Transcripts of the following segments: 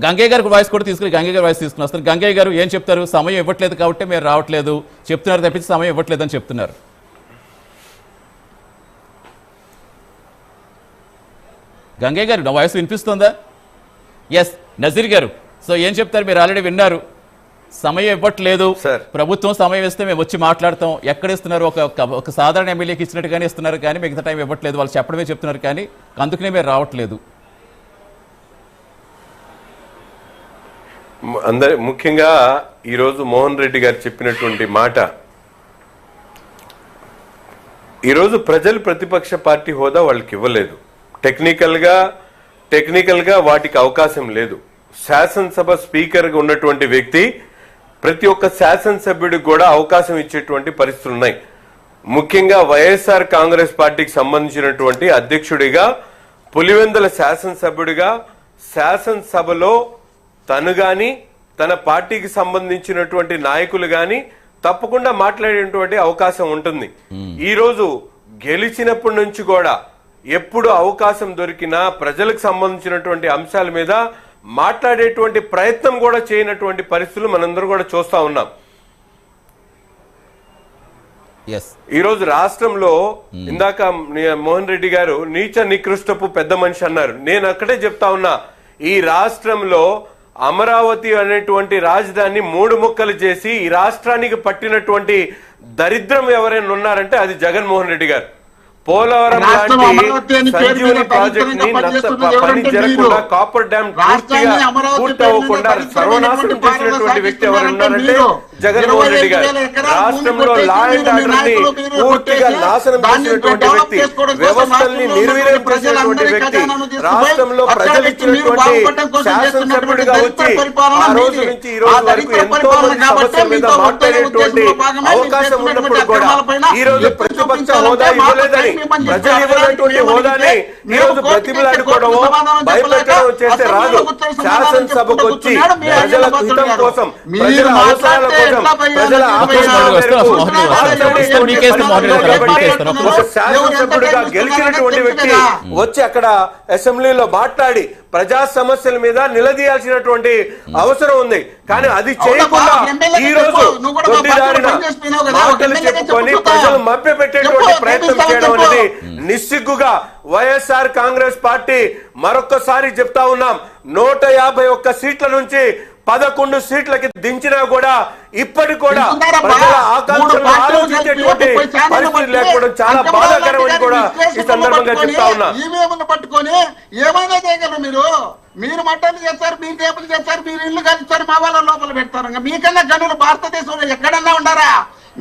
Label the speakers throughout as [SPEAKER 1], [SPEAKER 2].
[SPEAKER 1] గంగయ్య గారికి వాయిస్ కూడా తీసుకుని గంగయ్య గారు వాయిస్ తీసుకుని వస్తారు. గంగయ్య గారు ఏం చెప్తారు? సమయం ఇవ్వట్లేదు కాబట్టి మీరు రావట్లేదు చెప్తున్నారు తప్పించి సమయం ఇవ్వట్లేదు అని చెప్తున్నారు. గంగయ్య గారు నా వాయిస్ వినిపిస్తుందా? ఎస్ నజీర్ గారు, సో ఏం చెప్తారు? మీరు ఆల్రెడీ విన్నారు, సమయం ఇవ్వట్లేదు, ప్రభుత్వం సమయం ఇస్తే మేము వచ్చి మాట్లాడతాం. ఎక్కడ ఇస్తున్నారు? ఒక సాధారణ ఎమ్మెల్యేకి ఇచ్చినట్టుగానే ఇస్తున్నారు కానీ మిగతా టైం ఇవ్వట్లేదు, వాళ్ళు చెప్పడమే చెప్తున్నారు కానీ అందుకనే మీరు రావట్లేదు.
[SPEAKER 2] ముఖ్యంగా ఈరోజు మోహన్ రెడ్డి గారు చెప్పినటువంటి మాట, ఈరోజు ప్రజలు ప్రతిపక్ష పార్టీ హోదా వాళ్ళకి ఇవ్వలేదు. టెక్నికల్గా వాటికి అవకాశం లేదు. శాసనసభ స్పీకర్గా ఉన్నటువంటి వ్యక్తి ప్రతి ఒక్క శాసనసభ్యుడికి కూడా అవకాశం ఇచ్చేటువంటి పరిస్థితులు ఉన్నాయి. ముఖ్యంగా వైఎస్ఆర్ కాంగ్రెస్ పార్టీకి సంబంధించినటువంటి అధ్యక్షుడిగా, పులివెందుల శాసనసభ్యుడిగా శాసనసభలో తను గాని తన పార్టీకి సంబంధించినటువంటి నాయకులు గాని తప్పకుండా మాట్లాడేటువంటి అవకాశం ఉంటుంది. ఈ రోజు గెలిచినప్పటి నుంచి కూడా ఎప్పుడు అవకాశం దొరికినా ప్రజలకు సంబంధించినటువంటి అంశాల మీద మాట్లాడేటువంటి ప్రయత్నం కూడా చేయనటువంటి పరిస్థితులు మనందరూ కూడా చూస్తా ఉన్నాం. ఈరోజు రాష్ట్రంలో ఇందాక మోహన్ రెడ్డి గారు నీచ నికృష్టపు పెద్ద మనిషి అన్నారు. నేను అక్కడే చెప్తా ఉన్నా, ఈ రాష్ట్రంలో అమరావతి అనేటువంటి రాజధాని 3 ముక్కలు చేసి ఈ రాష్ట్రానికి పట్టినటువంటి దరిద్రం ఎవరైనా ఉన్నారంటే అది జగన్మోహన్ రెడ్డి గారు. పోలవరం లాంటి సంజీవని ప్రాజెక్ట్ ని పని జరగకుండా, కాపర్ డ్యామ్ పూర్తి అవ్వకుండా సర్వనాశనం చేసినటువంటి వ్యక్తి ఎవరు ఉన్నారంటే జగన్మోహన్ రెడ్డి గారు. రాష్ట్రంలో లా అండ్ ఆర్డర్ ని పూర్తిగా నాశనం చేసినటువంటి వ్యక్తి, వ్యవస్థల్ని నిర్వీర్యం చేసినటువంటి వ్యక్తి, రాష్ట్రంలో ప్రజలు ఇచ్చినటువంటి శాసనసభ్యుడిగా వచ్చి ఆ రోజు నుంచి ఈ రోజు వరకు ఎంతో మంది సమస్యల మీద మాట్లాడేటువంటి అవకాశం ఉన్నప్పుడు కూడా ఈ రోజు ప్రతిపక్ష హోదా ఇవ్వలేదని, ప్రజలు ఇవ్వనటువంటి హోదాని ఈ రోజు ప్రతిమలాడుకోవడమో భయపెట్టడం చేస్తే రాదు. శాసనసభకు వచ్చి ప్రజల హితం కోసం, ప్రజల అవసరాల కోసం, ప్రజల శాసనసభ్యుడిగా గెలిచినటువంటి వ్యక్తి వచ్చి అక్కడ అసెంబ్లీలో మాట్లాడి ప్రజా సమస్యల మీద నిలదీయాల్సినటువంటి అవసరం ఉంది. కానీ అది చేయకుండా ఈ రోజు దొడ్డిదారిన మాటలు చెప్పుకొని ప్రజలు మభ్యపెట్టేటువంటి ప్రయత్నం చేయడం అనేది నిస్సిగ్గుగా వైఎస్ఆర్ కాంగ్రెస్ పార్టీ మరొక్కసారి చెప్తా ఉన్నాం, 151 సీట్ల నుంచి 11 సీట్లకి దించినా కూడా ఇప్పటికి కూడా ప్రజల ఆకాంక్షలను ఆలోచించేటువంటి పరిస్థితి లేకపోవడం చాలా బాధాకరమని కూడా ఈ సందర్భంగా చెప్తా ఉన్నా.
[SPEAKER 3] పట్టుకొని ఏమైనా చేయగలరు మీరు మట్టలు చేస్తారు, మీరు టేపులు చేస్తారు, మీరు ఇల్లు కలిస్తారు, మా వాళ్ళ లోపల పెడతారు. మీకన్నా గనులు భారతదేశంలో ఎక్కడన్నా ఉండారా?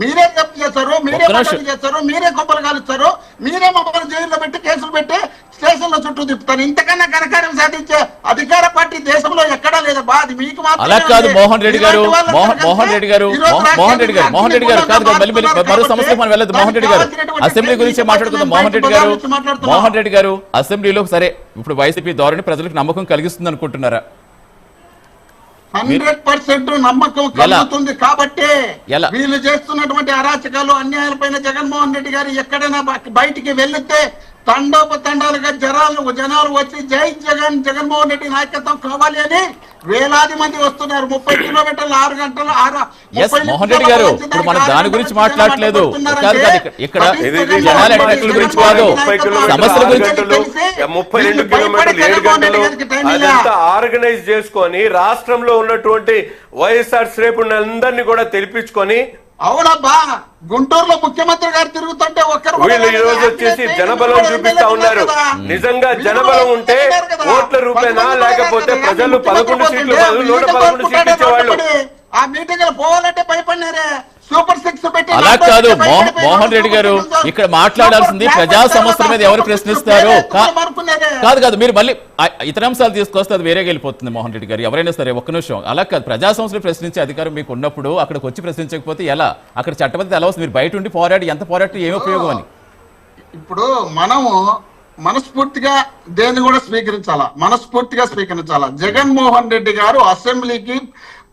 [SPEAKER 3] మీరే తప్పు చేస్తారు, మీరే మట్టలు చేస్తారు, మీరే గొప్పలు కాలుస్తారు, మీరే మమ్మల్ని జైల్లో పెట్టి కేసులు పెట్టి స్టేషన్ లో చుట్టూ తిప్పుతారు. ఇంతకన్నా ఘనకార్యం సాధించే అధికార పార్టీ దేశంలో ఎక్కడా లేదు. అది మీకు
[SPEAKER 1] అలా కాదు మోహన్ రెడ్డి గారు, మోహన్ రెడ్డి గారు కాదు, మరో సమస్యకు మనం వెళ్ళదు. మోహన్ రెడ్డి గారు అసెంబ్లీ గురించి మాట్లాడుకుందాం. మోహన్ రెడ్డి గారు అసెంబ్లీలో సరే ఇప్పుడు వైసీపీ ధోరణి ప్రజలకు నమ్మకం కలిగిస్తుంది అనుకుంటున్నారా?
[SPEAKER 3] 100% నమ్మకం కలుగుతుంది. కాబట్టి వీళ్ళు చేస్తున్నటువంటి అరాచకాలు, అన్యాయాలపైన జగన్మోహన్ రెడ్డి గారు ఎక్కడైనా బయటికి వెళ్తే తండోపతండాలుగా జనాలు వచ్చి జై జగన్, జగన్మోహన్ రెడ్డి నాయకత్వం కావాలి అని వేలాది మంది వస్తున్నారు. 30 కిలోమీటర్లు 6 గంటలు
[SPEAKER 1] మోహన్ రెడ్డి గారు ఇప్పుడు మనం దాని గురించి మాట్లాడలేదు. ఇక్కడ జనాల గురించి కాదు, సమస్యల గురించి.
[SPEAKER 2] 32 కిలోమీటర్లు 7 గంటలు అదంతా ఆర్గనైజ్ చేసుకొని రాష్ట్రంలో ఉన్నటువంటి వైఎస్ఆర్ శ్రేణులందరినీ కూడా తెలిపించుకొని,
[SPEAKER 3] అవునబ్బా గుంటూరులో ముఖ్యమంత్రి గారు తిరుగుతుంటే
[SPEAKER 2] వీళ్ళు ఈ రోజు వచ్చేసి జనబలం చూపిస్తా ఉన్నారు. నిజంగా జనబలం ఉంటే ఓట్ల రూపేనా, లేకపోతే ప్రజలు 11 సీట్లు బదులు 111 సీట్లు ఇచ్చేవాళ్ళు.
[SPEAKER 3] ఆ మీటింగ్ పోవాలంటే భయపడినారే.
[SPEAKER 1] అలా కాదు మోహన్ రెడ్డి గారు, ఇక్కడ మాట్లాడాల్సింది ప్రజా సమస్యల మీద ఎవరు ప్రశ్నిస్తారు కాదు. మీరు మళ్ళీ ఇతర అంశాలు తీసుకొస్తే అది వేరేగా వెళ్ళిపోతుంది. మోహన్ రెడ్డి గారు ఎవరైనా సరే ఒక్క నిమిషం, అలా కాదు. ప్రజా సమస్యలు ప్రశ్నించే అధికారం మీకు ఉన్నప్పుడు అక్కడికి వచ్చి ప్రశ్నించకపోతే ఎలా? అక్కడ చట్టబద్ధత ఎలా వస్తుంది? మీరు బయట ఉండి పోరాడి ఎంత పోరాటం ఏమి ఉపయోగం అని.
[SPEAKER 3] ఇప్పుడు మనము మనస్ఫూర్తిగా దేన్ని కూడా మనస్ఫూర్తిగా స్వీకరించాలా. జగన్మోహన్ రెడ్డి గారు అసెంబ్లీకి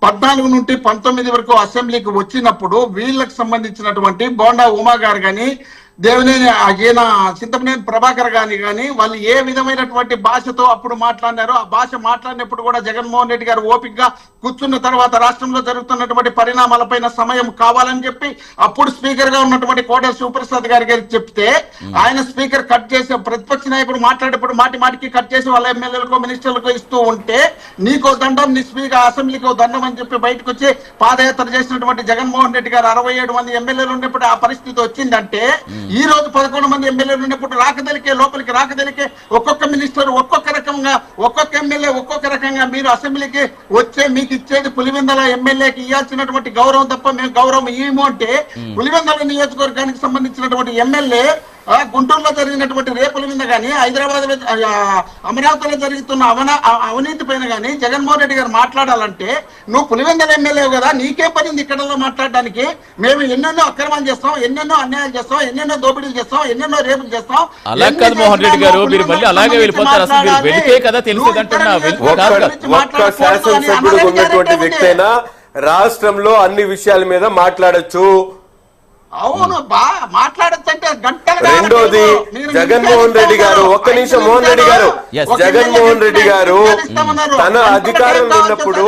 [SPEAKER 3] 14 నుండి 19 వరకు అసెంబ్లీకి వచ్చినప్పుడు వీళ్ళకి సంబంధించినటువంటి బోండా ఉమా గారు కానీ, దేవినేని ఈయన చింతమనేని ప్రభాకర్ కానీ వాళ్ళు ఏ విధమైనటువంటి భాషతో అప్పుడు మాట్లాడినారో ఆ భాష మాట్లాడినప్పుడు కూడా జగన్మోహన్ రెడ్డి గారు ఓపికగా కూర్చున్న తర్వాత రాష్ట్రంలో జరుగుతున్నటువంటి పరిణామాలపైన సమయం కావాలని చెప్పి అప్పుడు స్పీకర్ గా ఉన్నటువంటి కోట శివప్రసాద్ గారికి చెప్తే ఆయన స్పీకర్ కట్ చేసి ప్రతిపక్ష నాయకుడు మాట్లాడేప్పుడు మాటికి కట్ చేసి వాళ్ళ ఎమ్మెల్యేలకు మినిస్టర్లకు ఇస్తూ ఉంటే నీకో దండం నీ స్పీకర్ అసెంబ్లీకి దండం అని చెప్పి బయటకు వచ్చి పాదయాత్ర చేసినటువంటి జగన్మోహన్ రెడ్డి గారు 67 మంది ఎమ్మెల్యేలు ఉన్నప్పుడు ఆ పరిస్థితి వచ్చిందంటే ఈ రోజు 11 మంది ఎమ్మెల్యేలు ఉన్నప్పుడు లోపలికి రాకదలికే ఒక్కొక్క మినిస్టర్ ఒక్కొక్క రకంగా ఒక్కొక్క ఎమ్మెల్యే ఒక్కొక్క రకంగా మీరు అసెంబ్లీకి వచ్చే మీకు ఇచ్చేది పులివెందుల ఎమ్మెల్యేకి ఇవ్వాల్సినటువంటి గౌరవం తప్ప మేము గౌరవం ఇవ్వము అంటే పులివెందుల నియోజకవర్గానికి సంబంధించినటువంటి ఎమ్మెల్యే గుంటూరులో జరిగినటువంటి రేపుల మీద కానీ హైదరాబాద్ లో అమరావతిలో జరుగుతున్న అవినీతి పైన కానీ జగన్మోహన్ రెడ్డి గారు మాట్లాడాలంటే నువ్వు పులివెందుల ఎమ్మెల్యే కదా నీకే పడింది ఇక్కడలో మాట్లాడడానికి మేము ఎన్నెన్నో అక్రమాలు చేస్తాం ఎన్నెన్నో అన్యాయాలు చేస్తాం ఎన్నెన్నో దోపిడీలు చేస్తాం ఎన్నెన్నో రేపులు చేస్తాం
[SPEAKER 1] అలా కాదు మోహన్ రెడ్డి గారు మీరు మళ్ళీ అలాగే వెళ్ళిపోతారు అసలు మీరు వెళితే కదా తెలిసేదంటున్నా
[SPEAKER 2] ఒక్క శాసనసభ్యుడు ఉన్నటువంటి వ్యక్తి అయినా రాష్ట్రంలో అన్ని విషయాల మీద మాట్లాడొచ్చు.
[SPEAKER 3] అవును మాట్లాడచ్చు అంటే గంటలు.
[SPEAKER 2] రెండోది జగన్మోహన్ రెడ్డి గారు ఒక్క నిమిషం మోహన్ రెడ్డి గారు జగన్మోహన్ రెడ్డి గారు తన అధికారం ఉన్నప్పుడు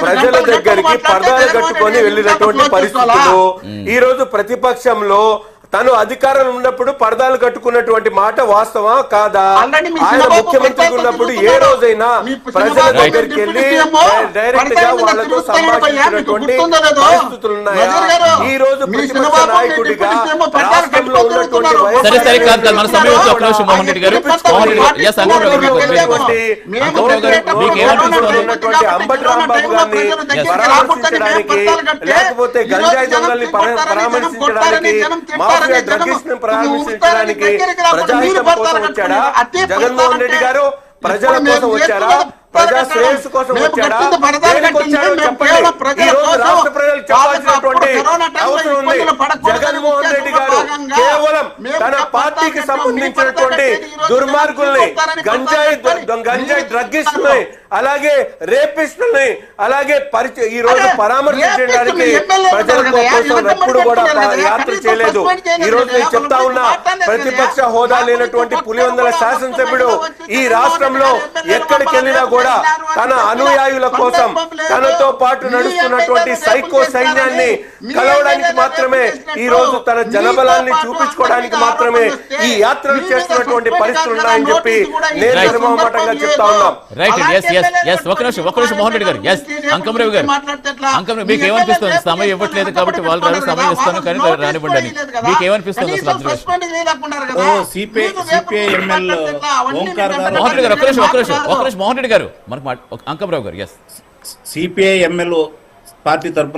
[SPEAKER 2] ప్రజల దగ్గరికి పరదాలు కట్టుకొని వెళ్ళినటువంటి పరిస్థితులు ఈ రోజు ప్రతిపక్షంలో తను అధికారం ఉన్నప్పుడు పరదాలు కట్టుకున్నటువంటి మాట వాస్తవా కాదా? ఆయన ముఖ్యమంత్రి ఉన్నప్పుడు ఏ రోజైనా ప్రజల దగ్గరికి వెళ్ళి డైరెక్ట్ గా వాళ్ళతో సంభాషించినటువంటి పరిస్థితులు ఉన్నాయా? ఈ రోజు ప్రతిపక్ష నాయకుడిగా రాష్ట్రంలో ఉన్నటువంటి ఉన్నటువంటి అంబటి రాంబాబు గారిని పరామర్శించడానికి లేకపోతే గంజాయి దొంగల్ని పరామర్శించడానికి డ్రగ్స్ ప్రారంభించడానికి ప్రజాహితం కోసం వచ్చాడా జగన్మోహన్ రెడ్డి గారు? ప్రజల కోసం వచ్చారా? ప్రజా శ్రేయస్సు కోసం వచ్చాడా? ఈ రోజు రాష్ట్ర ప్రజలు చెప్పాల్సినటువంటి అవసరం ఉంది. జగన్మోహన్ రెడ్డి గారు కేవలం తన పార్టీకి సంబంధించినటువంటి దుర్మార్గుల్ని గంజాయి డ్రగ్గిస్టుల్ని అలాగే రేపిస్టుల్ని అలాగే ఈ రోజు పరామర్శించడానికి ప్రజల కోసం ఎప్పుడు కూడా యాత్ర చేయలేదు. ఈ రోజు నేను చెప్తా ఉన్నా ప్రతిపక్ష హోదా లేనటువంటి పులివెందుల శాసనసభ్యుడు ఈ రాష్ట్రంలో ఎక్కడికి వెళ్ళినా కూడా తన అనుయాయుల కోసం తనతో పాటు నడుస్తున్నటువంటి సైకో సైన్యాన్ని కలవడానికి మాత్రమే ఈ రోజు తన జనబలాన్ని చూపించుకోవడానికి మాత్రమే ఈ యాత్రలు చేస్తున్నటువంటి పరిస్థితులు ఉన్నాయని చెప్పి నేను నిర్మమాటంగా చెప్తా ఉన్నాం.
[SPEAKER 1] మోహన్ రెడ్డి గారు అంకమరావు గారు మీకు ఏమనిపిస్తుంది? సమయం ఇవ్వట్లేదు కాబట్టి వాళ్ళు రాదు, సమయం ఇస్తాను కానీ రానివ్వండి. మీకు ఏమనిపిస్తుంది మోహన్ రెడ్డి గారు మనకు అంకమరావు గారు
[SPEAKER 4] సిపిఐ ఎమ్మెల్యే పార్టీ తరఫున